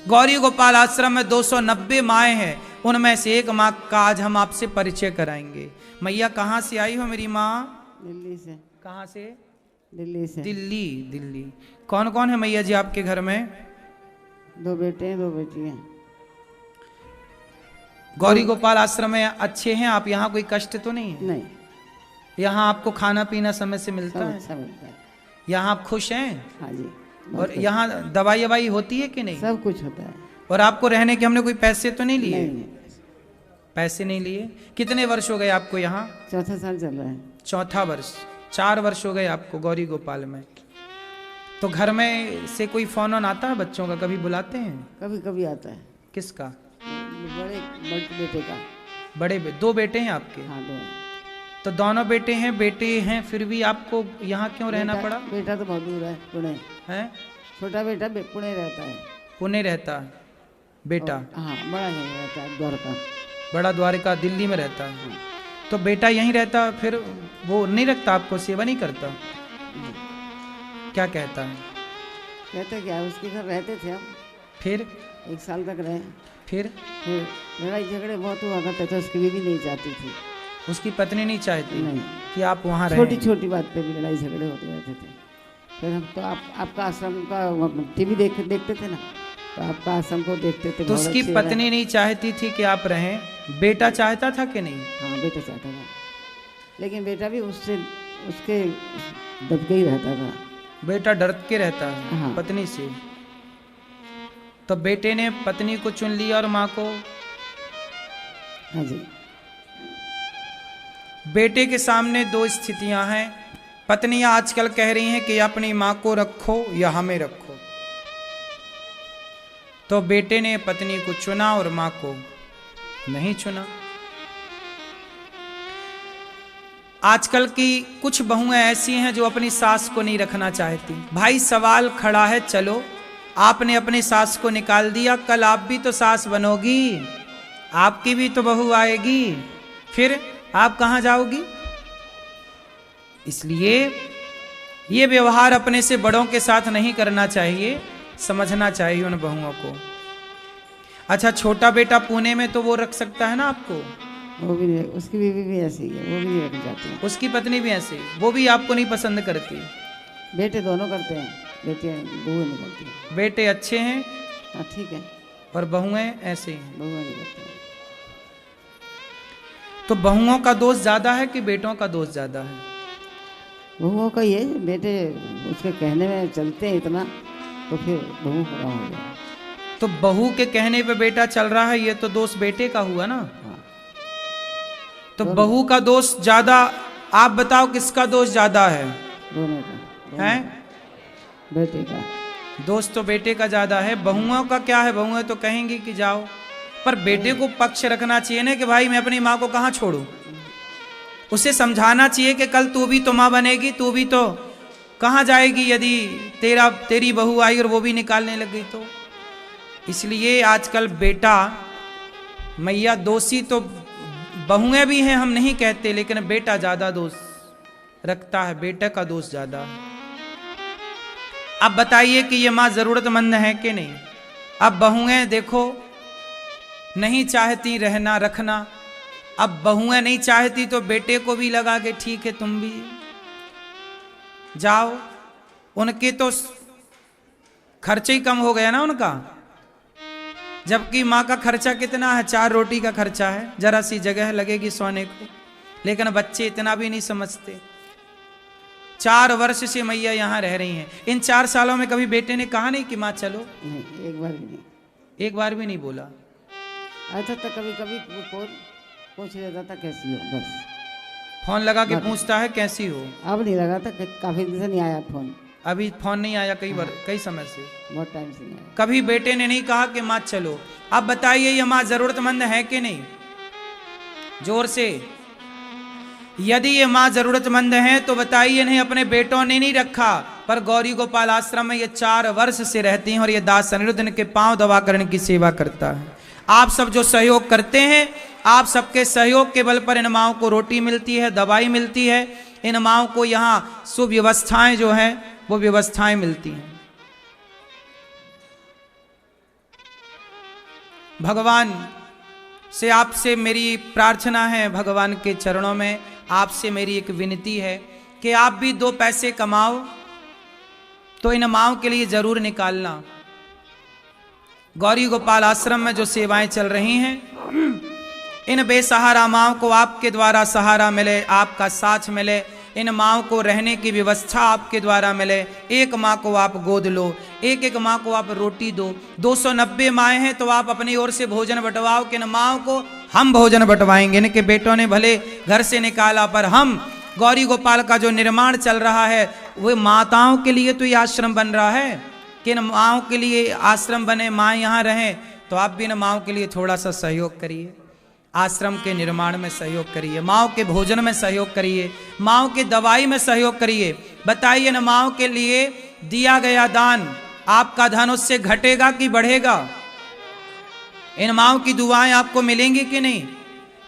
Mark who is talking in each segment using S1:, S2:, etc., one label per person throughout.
S1: गौरी गोपाल आश्रम में 290 माएँ हैं, उनमें से एक माँ का आज हम आपसे परिचय कराएंगे। मैया कहाँ से आई हो मेरी माँ?
S2: दिल्ली से।
S1: कहाँ से?
S2: दिल्ली से।
S1: दिल्ली। दिल्ली। कौन कौन है मैया जी आपके घर में?
S2: 2 बेटे हैं 2 बेटी हैं।
S1: गौरी गोपाल आश्रम में अच्छे हैं आप? यहाँ कोई कष्ट तो नहीं है?
S2: नहीं।
S1: यहाँ आपको खाना पीना समय से मिलता है?
S2: सब मिलता है।
S1: यहाँ आप खुश हैं?
S2: हाँ जी।
S1: और यहाँ दवाई ववाई होती है कि नहीं?
S2: सब कुछ होता है।
S1: और आपको रहने के हमने कोई पैसे तो नहीं लिए?
S2: नहीं।
S1: पैसे नहीं लिए। कितने वर्ष हो गए आपको यहाँ?
S2: 4था साल चल रहा है।
S1: 4था वर्ष। 4 वर्ष हो गए आपको गौरी गोपाल में। तो घर में से कोई फोन ऑन आता है बच्चों का? कभी बुलाते हैं?
S2: कभी कभी आता है।
S1: किसका?
S2: बड़े बेटे का।
S1: बड़े 2 बेटे हैं आपके?
S2: हाँ 2।
S1: तो दोनों बेटे हैं फिर भी आपको यहाँ क्यों रहना पड़ा?
S2: बेटा तो बहुत दूर है, पुणे
S1: है।
S2: छोटा बेटा पुणे रहता है।
S1: पुणे रहता है बेटा?
S2: हाँ बड़ा यहीं रहता है, द्वारका।
S1: बड़ा द्वारका दिल्ली में रहता है। तो बेटा यहीं रहता, फिर वो नहीं रखता आपको, सेवा नहीं करता? क्या कहता है?
S2: कहते क्या, उसके घर रहते थे हम।
S1: फिर
S2: 1 साल तक रहे।
S1: फिर
S2: लड़ाई झगड़े बहुत हुआ करते थे, उसकी बीवी नहीं चाहती थी।
S1: उसकी पत्नी नहीं चाहती
S2: नहीं
S1: कि आप वहाँ रहें?
S2: छोटी छोटी बात पे भी लड़ाई झगड़े होते रहते थे। फिर हम तो आपका आश्रम का टीवी देखते थे ना, तो आपका आश्रम को देखते थे।
S1: तो उसकी पत्नी नहीं चाहती थी कि आप रहें, बेटा चाहता था कि नहीं?
S2: हाँ बेटा चाहता था, लेकिन बेटा भी उसके दबके ही रहता था।
S1: बेटा डर के रहता है?
S2: हाँ।
S1: पत्नी से। तो बेटे ने पत्नी को चुन लिया और माँ को?
S2: हाँ जी।
S1: बेटे के सामने 2 स्थितियां हैं। पत्नियां आजकल कह रही हैं कि अपनी माँ को रखो या हमें रखो। तो बेटे ने पत्नी को चुना और माँ को नहीं चुना। आजकल की कुछ बहुएं ऐसी हैं जो अपनी सास को नहीं रखना चाहती। भाई सवाल खड़ा है, चलो आपने अपनी सास को निकाल दिया, कल आप भी तो सास बनोगी, आपकी भी तो बहू आएगी, फिर आप कहां जाओगी? इसलिए ये व्यवहार अपने से बड़ों के साथ नहीं करना चाहिए, समझना चाहिए उन बहुओं को। अच्छा छोटा बेटा पुणे में, तो वो रख सकता है ना आपको?
S2: वो भी नहीं, उसकी बीवी भी ऐसी है, वो भी नहीं रख जाती।
S1: उसकी पत्नी भी ऐसी, वो भी आपको नहीं पसंद करती?
S2: बेटे दोनों करते हैं, बेटियां बहुएं नहीं करती।
S1: बेटे अच्छे हैं?
S2: हाँ ठीक है।
S1: और बहुएं ऐसे हैं?
S2: बहुएं नहीं करती।
S1: तो बहुओं का दोष ज्यादा है कि बेटों का दोष ज्यादा है?
S2: बहुओं का ये, बेटे उसके कहने में चलते हैं इतना, तो फिर बहू का हो गया।
S1: तो बहू के कहने पे बेटा चल रहा है, ये तो दोष बेटे का हुआ ना?
S2: हाँ।
S1: तो बहू का दोष ज्यादा, आप बताओ किसका दोष ज्यादा है?
S2: दोनों का
S1: हैं?
S2: बेटे का
S1: दोष तो बेटे का ज्यादा है। बहुओं का क्या है? बहुएं तो कहेंगी कि जाओ, पर बेटे को पक्ष रखना चाहिए ना कि भाई मैं अपनी माँ को कहाँ छोड़ूं। उसे समझाना चाहिए कि कल तू भी तो माँ बनेगी, तू भी तो कहाँ जाएगी यदि तेरी बहू आई और वो भी निकालने लग गई तो। इसलिए आजकल बेटा, मैया दोषी तो बहुएं भी हैं हम नहीं कहते, लेकिन बेटा ज्यादा दोष रखता है, बेटे का दोष ज्यादा है। अब बताइए कि ये माँ जरूरतमंद है कि नहीं? अब बहुएं देखो नहीं चाहती रहना रखना, अब बहुएं नहीं चाहती तो बेटे को भी लगा के ठीक है तुम भी जाओ। उनके तो खर्चे ही कम हो गया ना उनका, जबकि माँ का खर्चा कितना है? 4 रोटी का खर्चा है, जरा सी जगह लगेगी सोने को। लेकिन बच्चे इतना भी नहीं समझते। 4 वर्ष से मैया यहाँ रह रही हैं। इन 4 सालों में कभी बेटे ने कहा नहीं कि माँ चलो?
S2: नहीं, एक बार भी नहीं।
S1: एक बार भी नहीं बोला?
S2: अच्छा तो कभी कभी फोन पूछ लेता था कैसी हो, बस।
S1: फोन लगा के पूछता है कैसी हो?
S2: अब नहीं लगा था, काफी दिन से नहीं आया फोन।
S1: अभी फोन नहीं आया कई समय से?
S2: बहुत टाइम से नहीं आया।
S1: कभी बेटे ने नहीं कहा कि माँ चलो? अब बताइए ये माँ जरूरतमंद है कि नहीं? जोर से। यदि ये माँ जरूरतमंद है तो बताइए, नहीं अपने बेटों ने नहीं रखा, पर गौरी गोपाल आश्रम में ये 4 वर्ष से रहती हैं और ये दास अनिरुद्ध के पांव दबाकर इनकी सेवा करता है। आप सब जो सहयोग करते हैं, आप सबके सहयोग के बल पर इन माओं को रोटी मिलती है, दवाई मिलती है, इन माओं को यहाँ सुव्यवस्थाएं जो हैं वो व्यवस्थाएं मिलती हैं। भगवान से आपसे मेरी प्रार्थना है, भगवान के चरणों में आपसे मेरी एक विनती है कि आप भी 2 पैसे कमाओ तो इन माओं के लिए जरूर निकालना। गौरी गोपाल आश्रम में जो सेवाएं चल रही हैं, इन बेसहारा माओं को आपके द्वारा सहारा मिले, आपका साथ मिले, इन माओं को रहने की व्यवस्था आपके द्वारा मिले। एक माँ को आप गोद लो, एक एक माँ को आप रोटी दो। 290 माएँ हैं तो आप अपनी ओर से भोजन बंटवाओ कि इन माओं को हम भोजन बंटवाएंगे। इनके बेटों ने भले घर से निकाला, पर हम गौरी गोपाल का जो निर्माण चल रहा है वो माताओं के लिए तो ये आश्रम बन रहा है कि इन माओं के लिए आश्रम बने, माँ यहाँ रहें। तो आप भी इन माओं के लिए थोड़ा सा सहयोग करिए, आश्रम के निर्माण में सहयोग करिए, माओं के भोजन में सहयोग करिए, माओं के दवाई में सहयोग करिए। बताइए न, माओं के लिए दिया गया दान, आपका धन उससे घटेगा कि बढ़ेगा? इन माओं की दुआएं आपको मिलेंगी कि नहीं?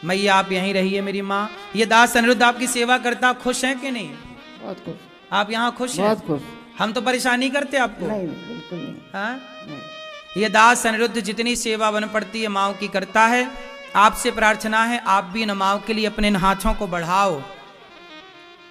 S1: मैया आप यहीं रहिए मेरी माँ। ये दास अनिरुद्ध आपकी सेवा करता, खुश हैं कि नहीं?
S2: बहुत खुश।
S1: आप यहाँ खुश हैं?
S2: बहुत खुश।
S1: हम तो परेशान नहीं करते आपको?
S2: नहीं बिल्कुल नहीं।
S1: हाँ?
S2: नहीं।
S1: ये दास अनिरुद्ध जितनी सेवा बन पड़ती है माओं की करता है। आपसे प्रार्थना है आप भी इन माओं के लिए अपने इन हाथों को बढ़ाओ,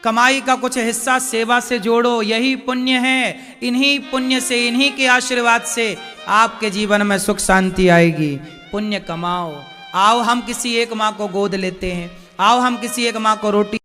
S1: कमाई का कुछ हिस्सा सेवा से जोड़ो। यही पुण्य है, इन्हीं पुण्य से, इन्हीं के आशीर्वाद से आपके जीवन में सुख शांति आएगी। पुण्य कमाओ। आओ हम किसी एक माँ को गोद लेते हैं, आओ हम किसी एक माँ को रोटी